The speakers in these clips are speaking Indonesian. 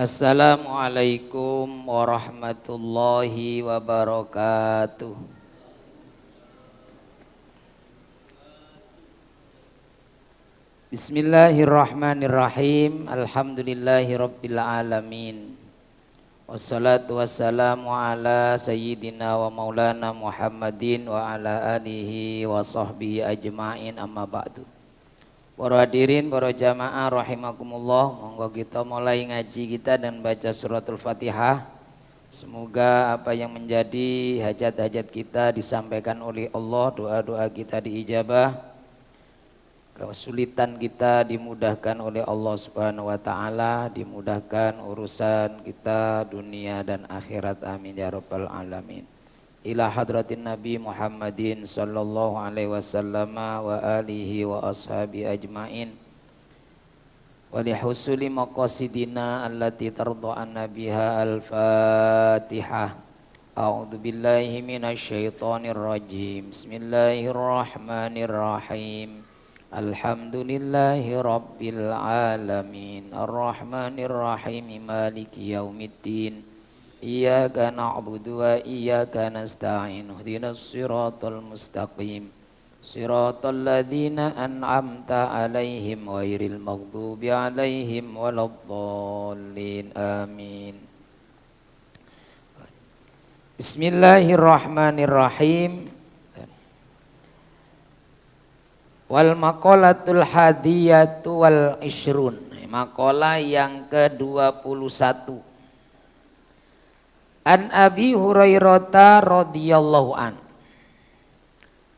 Assalamualaikum warahmatullahi wabarakatuh. Bismillahirrahmanirrahim. Alhamdulillahirabbil alamin. Wassalatu wassalamu ala sayyidina wa maulana Muhammadin wa ala alihi wa sahbihi ajma'in, amma ba'du. Para hadirin, para jamaah rahimakumullah, monggo kita mulai ngaji kita dan baca suratul Fatihah. Semoga apa yang menjadi hajat-hajat kita disampaikan oleh Allah, doa-doa kita diijabah, kesulitan kita dimudahkan oleh Allah Subhanahu wa taala, dimudahkan urusan kita dunia dan akhirat, amin ya rabbal alamin. Ila hadratin Nabi Muhammadin sallallahu alaihi wasallam wa alihi wa ashabi ajmain wa lihusuli maqasidina allati tarda'anna biha al-Fatihah. A'udzu billahi minasy syaithanir rajim. Bismillahirrahmanirrahim. Alhamdulillahi rabbil alamin. Arrahmanir rahim. Maliki yaumiddin. Iyyaka na'budu wa iyyaka nasta'in. Ihdinas siratal mustaqim. Siratal ladzina an'amta 'alaihim ghairil maghdubi 'alaihim waladdallin. Amin. Bismillahirrahmanirrahim. Wal maqalatul hadiyatu wal ishrun. Maqalah yang ke-21. An Abi Hurairah radhiyallahu an.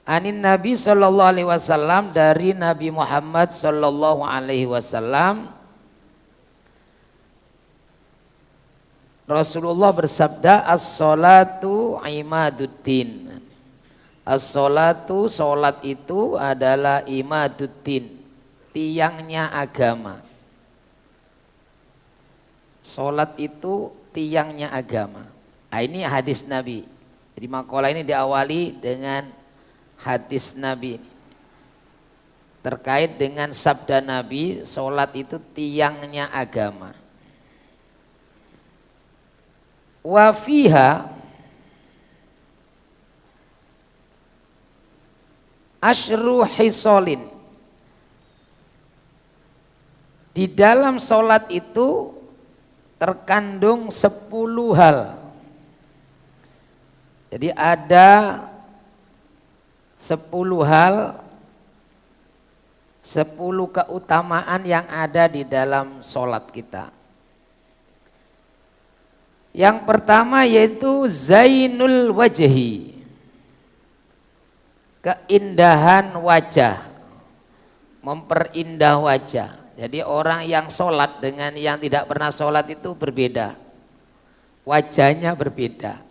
Anin Nabi sallallahu alaihi wasallam, dari Nabi Muhammad sallallahu alaihi wasallam, Rasulullah bersabda, as-salatu imaduddin. As-salatu, salat itu adalah imaduddin, tiangnya agama. Salat itu tiangnya agama. Nah, ini hadis Nabi. Jadi makalah ini diawali dengan hadis Nabi terkait dengan sabda Nabi, salat itu tiangnya agama. Wa fiha asyru hisolin. Di dalam salat itu terkandung 10 hal. Jadi ada 10 hal, 10 keutamaan yang ada di dalam sholat kita. Yang pertama yaitu zainul wajhi, keindahan wajah, memperindah wajah. Jadi orang yang sholat dengan yang tidak pernah sholat itu berbeda, wajahnya berbeda.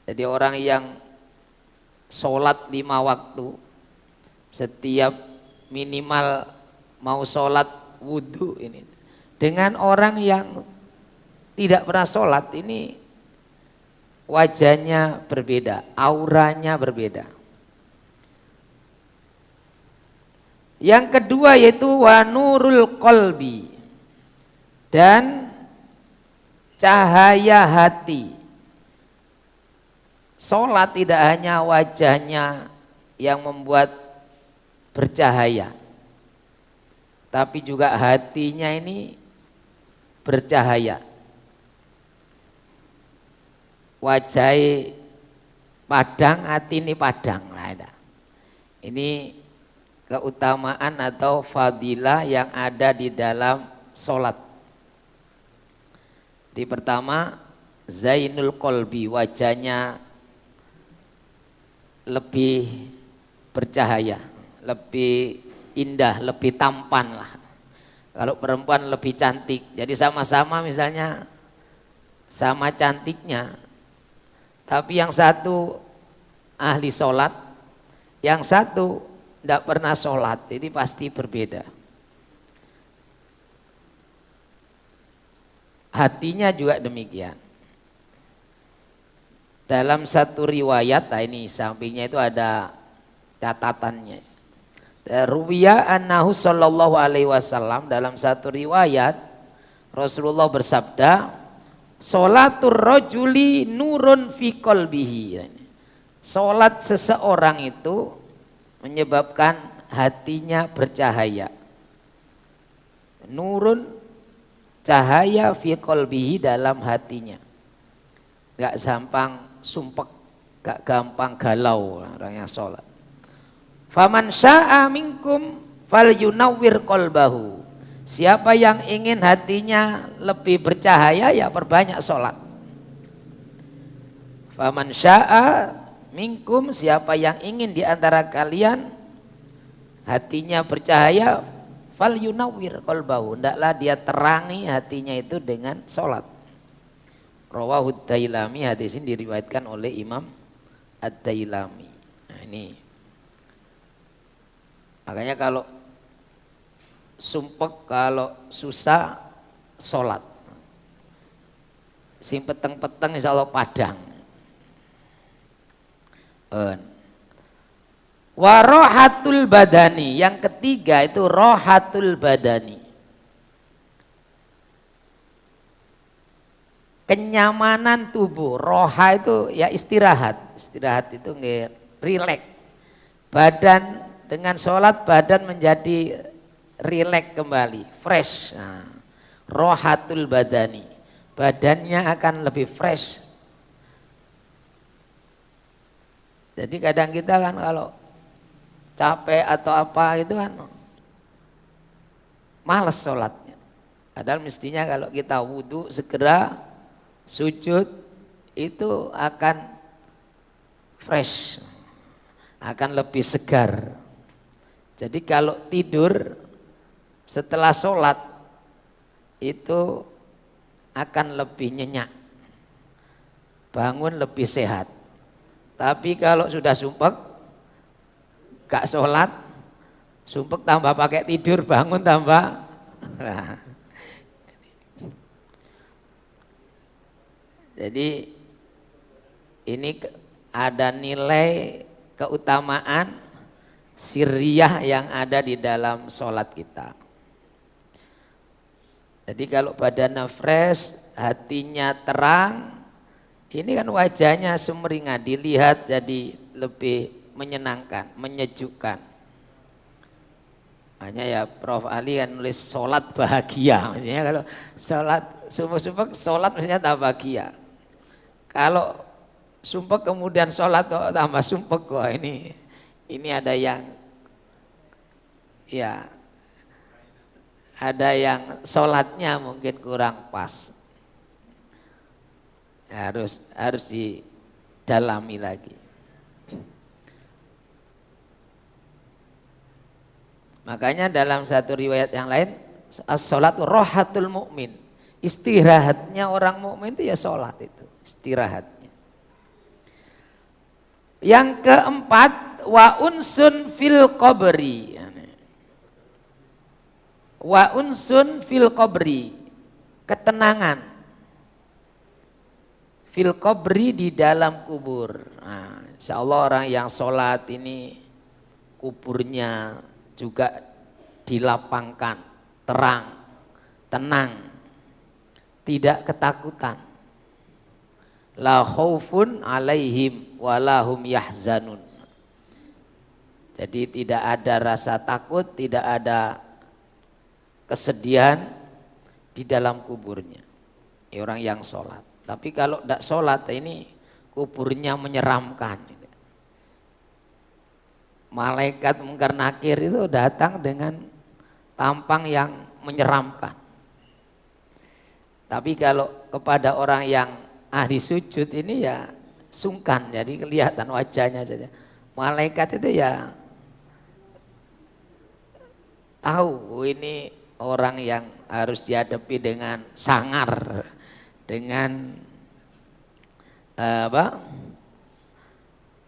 Jadi orang yang sholat 5 waktu, setiap minimal mau sholat wudhu ini, dengan orang yang tidak pernah sholat ini wajahnya berbeda, auranya berbeda. Yang kedua yaitu wanurul qalbi, dan cahaya hati. Sholat tidak hanya wajahnya yang membuat bercahaya, tapi juga hatinya ini bercahaya. Wajah padang, hati ini padang. Ini keutamaan atau fadilah yang ada di dalam sholat. Di pertama, zainul qalbi, wajahnya lebih bercahaya, lebih indah, lebih tampan lah. Kalau perempuan lebih cantik, jadi sama-sama misalnya sama cantiknya, tapi yang satu ahli sholat, yang satu tidak pernah sholat, jadi pasti berbeda. Hatinya juga demikian. Dalam satu riwayat, nah ini sampingnya itu ada catatannya. Ruwiya annahu sallallahu alaihi wasallam, dalam satu riwayat Rasulullah bersabda, sholatur rajuli nurun fi qalbihi. Sholat seseorang itu menyebabkan hatinya bercahaya. Nurun, cahaya fi qalbihi, dalam hatinya. Gak gampang sumpek, gak gampang galau orang yang sholat. Faman sya'a minkum falyunawwir qalbahu. Siapa yang ingin hatinya lebih bercahaya, ya perbanyak sholat. Faman sya'a minkum, siapa yang ingin di antara kalian hatinya bercahaya, falyunawwir qalbahu, hendaklah dia terangi hatinya itu dengan sholat. Rawahu Dailami, hadis ini diriwayatkan oleh Imam Ad-Dailami. Nah ini, makanya kalau sumpek, kalau susah sholat, sing peteng-peteng insya Allah padang. Warohatul badani, yang ketiga itu rohatul badani, kenyamanan tubuh. Roha itu ya istirahat, istirahat itu rileks. Badan dengan sholat, badan menjadi rileks kembali, fresh. Nah, rohatul badani, badannya akan lebih fresh. Jadi kadang kita kan kalau capek atau apa itu kan malas sholatnya. Padahal mestinya kalau kita wudhu segera sujud itu akan fresh, akan lebih segar. Jadi kalau tidur setelah sholat itu akan lebih nyenyak, bangun lebih sehat. Tapi kalau sudah sumpek, gak sholat, sumpek tambah pakai tidur, bangun tambah. Jadi ini ada nilai keutamaan sirriyah yang ada di dalam sholat kita. Jadi kalau badannya fresh, hatinya terang, ini kan wajahnya sumringah, dilihat jadi lebih menyenangkan, menyejukkan. Hanya ya Prof. Ali kan nulis sholat bahagia, maksudnya kalau sholat sumpek-sumpek, sholat maksudnya tak bahagia. Kalau sumpek kemudian sholat kok tambah sumpek, kok ini ada yang ya ada yang sholatnya mungkin kurang pas. Harus didalami lagi. Makanya dalam satu riwayat yang lain, as-sholatu rohatul mu'min, istirahatnya orang mukmin itu ya sholat, itu istirahatnya. Yang keempat, wa unsun fil qabri, wa unsun fil qabri, ketenangan fil qabri, di dalam kubur. Nah, insya Allah orang yang sholat ini kuburnya juga dilapangkan, terang, tenang, tidak ketakutan. La khaufun alaihim walahum yahzanun. Jadi tidak ada rasa takut, tidak ada kesedihan di dalam kuburnya. Orang yang sholat. Tapi kalau tidak sholat ini kuburnya menyeramkan. Malaikat Mungkar Nakir itu datang dengan tampang yang menyeramkan. Tapi kalau kepada orang yang ahli sujud ini ya sungkan, jadi kelihatan wajahnya saja. Malaikat itu ya tahu ini orang yang harus dihadapi dengan sangar, dengan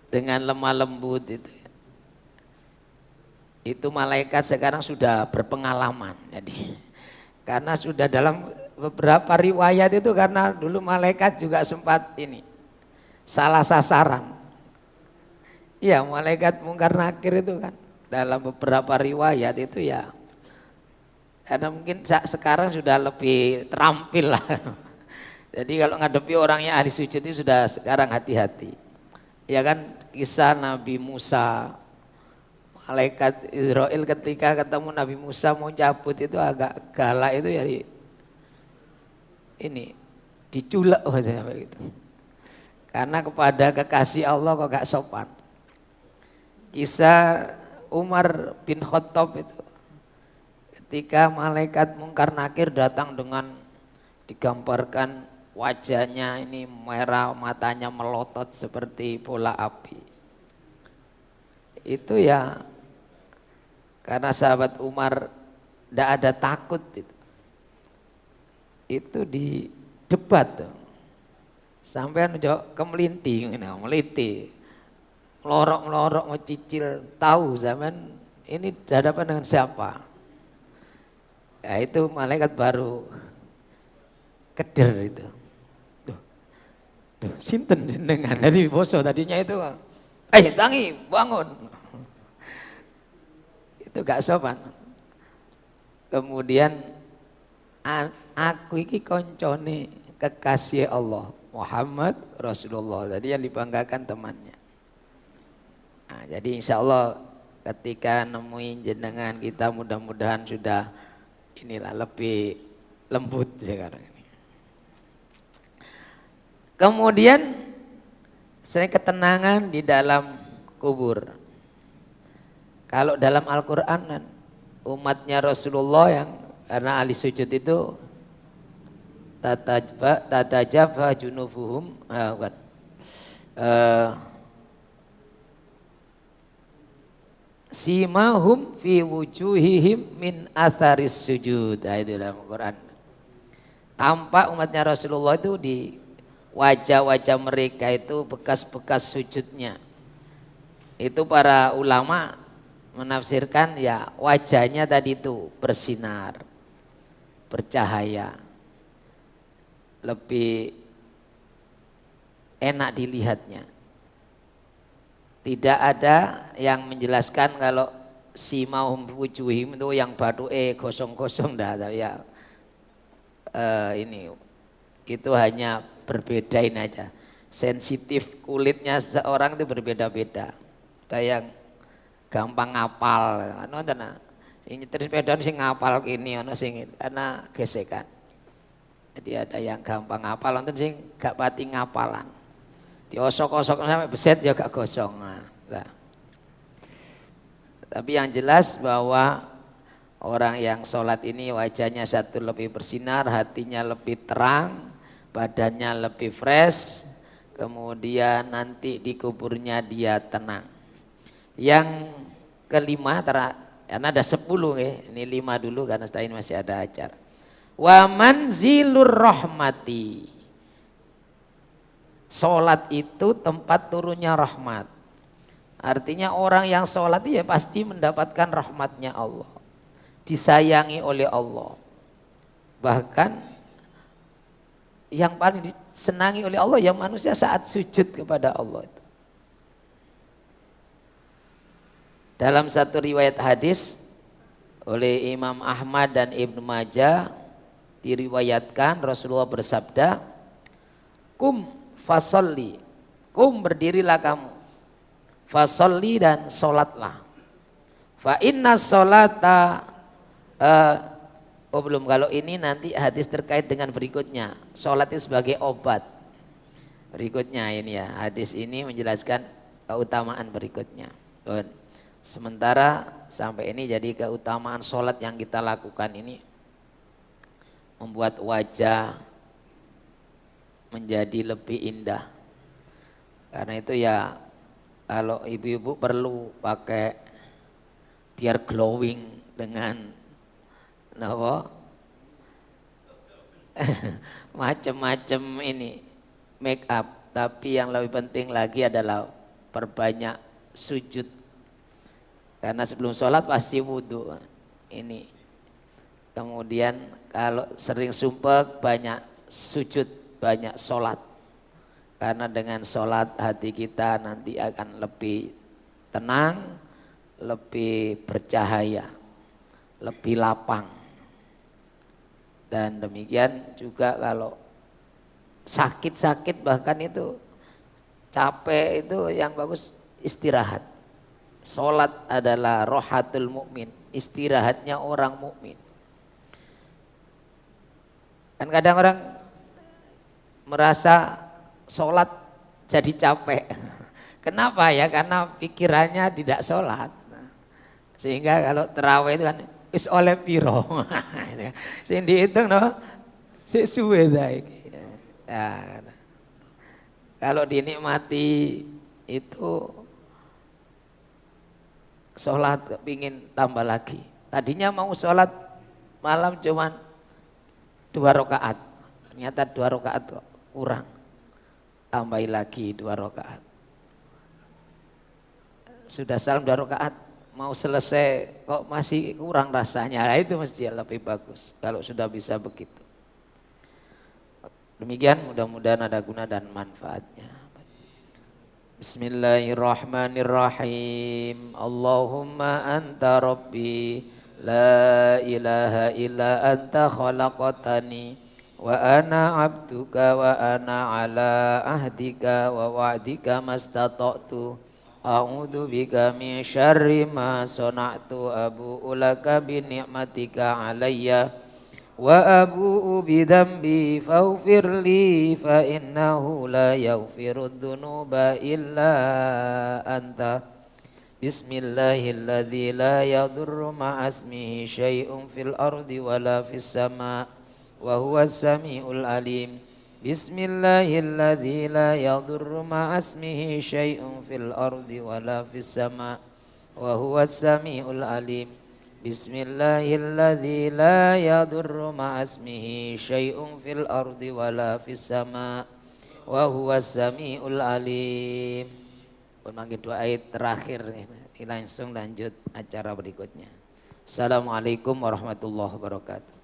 dengan lemah lembut itu malaikat sekarang sudah berpengalaman. Jadi karena sudah dalam beberapa riwayat itu, karena dulu malaikat juga sempat salah sasaran. Iya, malaikat Mungkar Nakir itu kan dalam beberapa riwayat itu ya Karena mungkin sekarang sudah lebih terampil lah. Jadi kalau ngadepi orangnya ahli sujud itu sudah sekarang hati-hati. Ya kan kisah Nabi Musa, malaikat Israel ketika ketemu Nabi Musa mau cabut itu agak galak itu ya ini diculek aja begitu. Karena kepada kekasih Allah kok gak sopan. Kisah Umar bin Khattab itu ketika malaikat Mungkar Nakir datang dengan digambarkan wajahnya ini merah, matanya melotot seperti bola api. Itu ya karena sahabat Umar tidak ada takut itu di debat tuh. Sampai kemelinti, meliti, melorok mau cicil tahu zaman ini hadapan dengan siapa. Ya itu malaikat baru keder itu. Duh, sinten jenengan dari boso tadinya itu. Tangi bangun. Itu gak sopan. Kemudian aku iki koncone kekasih Allah Muhammad Rasulullah. Jadi yang dibanggakan temannya. Nah, jadi insya Allah ketika nemuin jenengan kita mudah-mudahan sudah inilah lebih lembut sekarang. Kemudian sering ketenangan di dalam kubur. Kalau dalam Al-Quran umatnya Rasulullah yang karena ahli sujud itu tatajafa junubuhum simahum fi wujuhihim min atharis sujud. Nah, itu dalam Al-Quran. Tampak umatnya Rasulullah itu di wajah-wajah mereka itu bekas-bekas sujudnya. Itu para ulama menafsirkan ya wajahnya tadi itu bersinar, bercahaya, lebih enak dilihatnya. Tidak ada yang menjelaskan kalau si maum wujuhim itu yang batu gosong-gosong dah ya. Ini itu hanya berbedain aja. Sensitif kulitnya seorang itu berbeda-beda. Ada yang gampang ngapal, ini terus sepeda sing ngapal gini, karena gesekan. Jadi ada yang gampang ngapal, nonton sing gak pati ngapalan. Diosok-osok sampai beset ya gak gosong. Nah. Tapi yang jelas bahwa orang yang sholat ini wajahnya satu lebih bersinar, hatinya lebih terang, badannya lebih fresh, kemudian nanti di kuburnya dia tenang. Yang kelima, karena ada 10 ya, ini 5 dulu karena setelah ini masih ada acara. Wa manzilur rahmati. Sholat itu tempat turunnya rahmat. Artinya orang yang sholat ya pasti mendapatkan rahmatnya Allah. Disayangi oleh Allah. Bahkan yang paling disenangi oleh Allah ya manusia saat sujud kepada Allah. Dalam satu riwayat hadis oleh Imam Ahmad dan Ibnu Majah diriwayatkan Rasulullah bersabda, "Kum fasolli, kum berdirilah kamu, fasolli dan solatlah. Fa inna solata belum, kalau ini nanti hadis terkait dengan berikutnya. Solat itu sebagai obat. Berikutnya ini ya, hadis ini menjelaskan keutamaan berikutnya. Sementara sampai ini jadi keutamaan solat yang kita lakukan ini membuat wajah menjadi lebih indah. Karena itu ya kalau ibu-ibu perlu pakai biar glowing dengan macam-macam ini make up, tapi yang lebih penting lagi adalah perbanyak sujud. Karena sebelum sholat pasti wudhu ini. Kemudian kalau sering sumpah banyak sujud, banyak sholat. Karena dengan sholat hati kita nanti akan lebih tenang, lebih bercahaya, lebih lapang. Dan demikian juga kalau sakit-sakit bahkan itu capek itu yang bagus istirahat. Salat adalah rohatul mukmin, istirahatnya orang mukmin. Kan kadang orang merasa sholat jadi capek. Kenapa ya? Karena pikirannya tidak sholat. Sehingga kalau terawih itu kan is oleh piro. Sing dihitung no, sesuai nah, kalau dinikmati itu sholat kepingin tambah lagi. Tadinya mau sholat malam cuman 2 rakaat, ternyata 2 rakaat kok kurang, tambahi lagi 2 rakaat. Sudah salam 2 rakaat, mau selesai kok masih kurang rasanya, nah, itu mesti lebih bagus kalau sudah bisa begitu. Demikian, mudah-mudahan ada guna dan manfaatnya. Bismillahirrahmanirrahim. Allahumma anta rabbi la ilaha illa anta khalaqtani wa ana abduka wa ana ala ahdika wa wa'dika mastata'tu a'udzu bika min syarri ma sana'tu abu'u laka bi ni'matika alayya wa abu'u bi dzambi faghfir li fa innahu la yaghfirudz dzunuba illa anta. Bismillahilladzi la yadurru ma'asmihi syai'un fil ardi wala fis sama' wa huwas samiul alim. Bismillahilladzi la yadurru ma'asmihi syai'un fil ardi wala fis sama' wa huwas samiul alim. Bismillahilladzi la yadurru ma'asmihi syai'un fil ardi wala fis sama' wa huwas samiul alim. Memanggil dua ayat terakhir ini langsung lanjut acara berikutnya. Assalamualaikum warahmatullahi wabarakatuh.